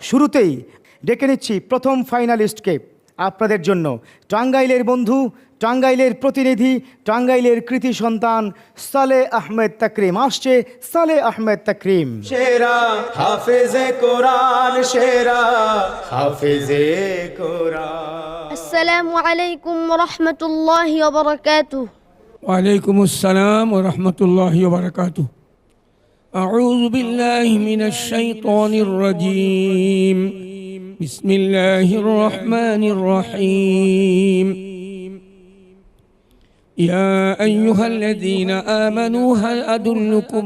শুরুতেই ডেকে নিচ্ছি প্রথম ফাইনালিস্টকে আপনাদের জন্য। টাঙ্গাইলের বন্ধু, টাঙ্গাইলের প্রতিনিধি, টাঙ্গাইলের কৃতি সন্তান সালেহ আহমেদ তাকরিম আসছে। সালেহ আহমেদ তাকরিম সেরা হাফেজে কোরআন, সেরা হাফেজে কোরআন। আসসালামু আলাইকুম ওয়া রাহমাতুল্লাহি ওয়া বারাকাতুহু। وعليكم السلام ورحمة الله وبركاته. أعوذ بالله من الشيطان الرجيم. بسم الله الرحمن الرحيم. يا أيها الذين آمنوا هل أدلكم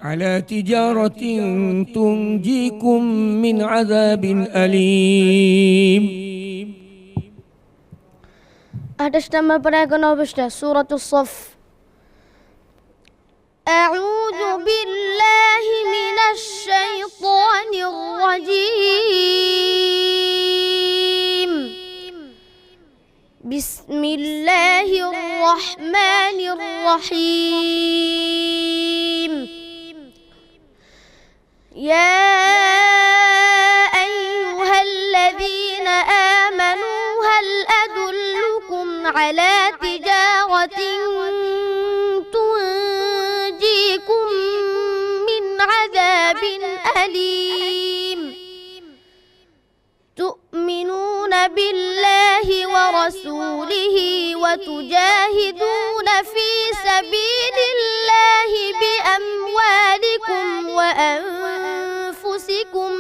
على تجارة تنجيكم من عذاب أليم. 28 নম্বর পরে 11 পৃষ্ঠা সূরাতুস সফ। أعوذ بالله من الشيطان الرجيم. بسم الله الرحمن الرحيم. يا أيها الذين آمنوا هل أدلكم على تجارة تنجيكم من عذاب أليم تؤمنون بالله ورسوله وتجاهدون في سبيل الله بأموالكم وأنفسكم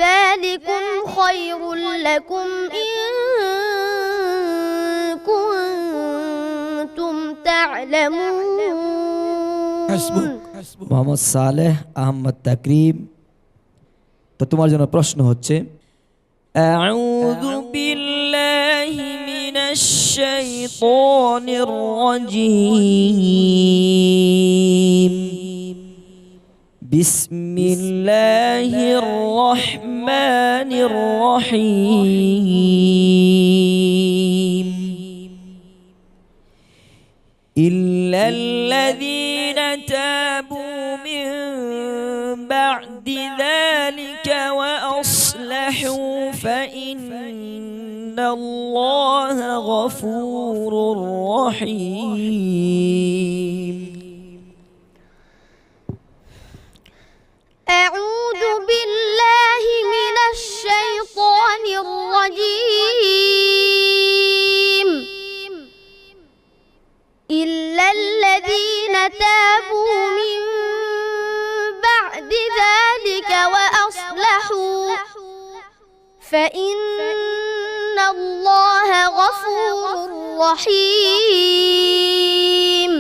ذلكم خير لكم إن كنتم تعلمون. মোহাম্মদ সালেহ আহমদ তাকরিম, তো তোমার জন্য প্রশ্ন হচ্ছে আউযু বিল্লাহি মিনাশ শাইতানির রাজীম বিসমিল্লাহির রহমানির রহিম ইল্লাল্লাযীনা তাবু মিন বা'দি যালিকা ওয়া আসলাহু ফাইন্নাল্লাহা গফুরুর রহিম. أعوذ بالله من الشيطان الرجيم. إلا الذين تابوا من بعد ذلك وأصلحوا فإن الله غفور رحيم.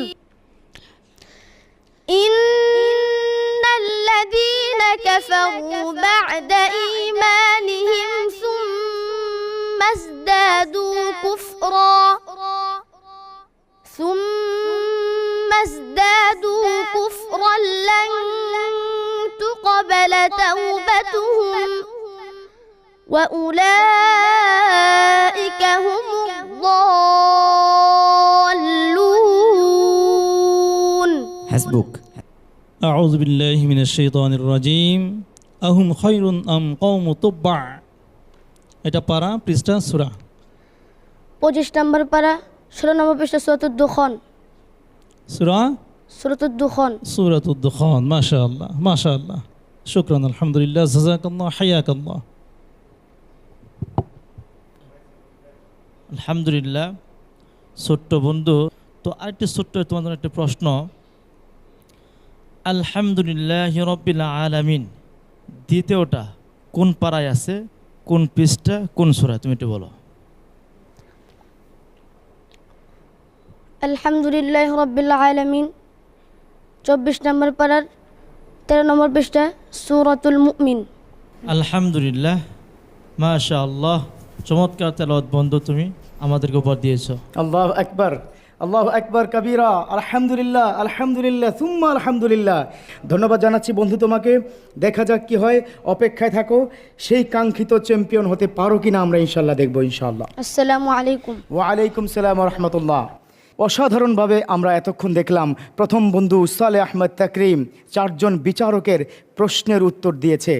إن الذين كفروا بعد إيمانهم ثم ازدادوا كفرا لن تقبل توبتهم وأولئك هم الضالون. হাসবুক. أعوذ بالله من الشيطان الرجيم أهم خير أم قوم تبع. এটা পারা পৃষ্ঠা সূরা 25 নম্বর পারা 16 নম্বর পৃষ্ঠা সূরাতুদ দুখান. সূরাতুদ দুখান. সূরাতুদ দুখান. মাশাআল্লাহ মাশাআল্লাহ, শুকরান, আলহামদুলিল্লাহ, জাযাকাল্লাহ, হায়াকাল্লাহ। আলহামদুলিল্লাহ। ছোট্ট বন্ধু, তো আরেকটি ছোট্ট তোমাদের একটা প্রশ্ন। আলহামদুলিল্লাহি রাব্বিল আলামিন দ্বিতীয়টা কোন পারায় আছে, কোন পৃষ্ঠা, কোন সূরা, তুমি একটু বলো। আলহামদুলিল্লাহ রাব্বিল আলামিন 24 নম্বর পারার 13 নম্বর পৃষ্ঠা সূরাতুল মুমিন। আলহামদুলিল্লাহ, মাশাআল্লাহ, চমৎকার তেলাওয়াত বন্ধু তুমি আমাদেরকে উপহার দিয়েছো। আল্লাহু আকবার, আল্লাহু আকবার কবীরা। আলহামদুলিল্লাহ, আলহামদুলিল্লাহ, সুম্মা আলহামদুলিল্লাহ। ধন্যবাদ জানাচ্ছি বন্ধু তোমাকে। দেখা যাক কি হয়, অপেক্ষায় থাকো। সেই কাঙ্ক্ষিত চ্যাম্পিয়ন হতে পারো কিনা আমরা ইনশাআল্লাহ দেখবো ইনশাআল্লাহ। আসসালামু আলাইকুম। ওয়া আলাইকুম সালাম ওয়া রাহমাতুল্লাহ। অসাধারণভাবে আমরা এতক্ষণ দেখলাম প্রথম বন্ধু সালেহ আহমেদ তাকরিম 4 জন বিচারকের প্রশ্নের উত্তর দিয়েছে।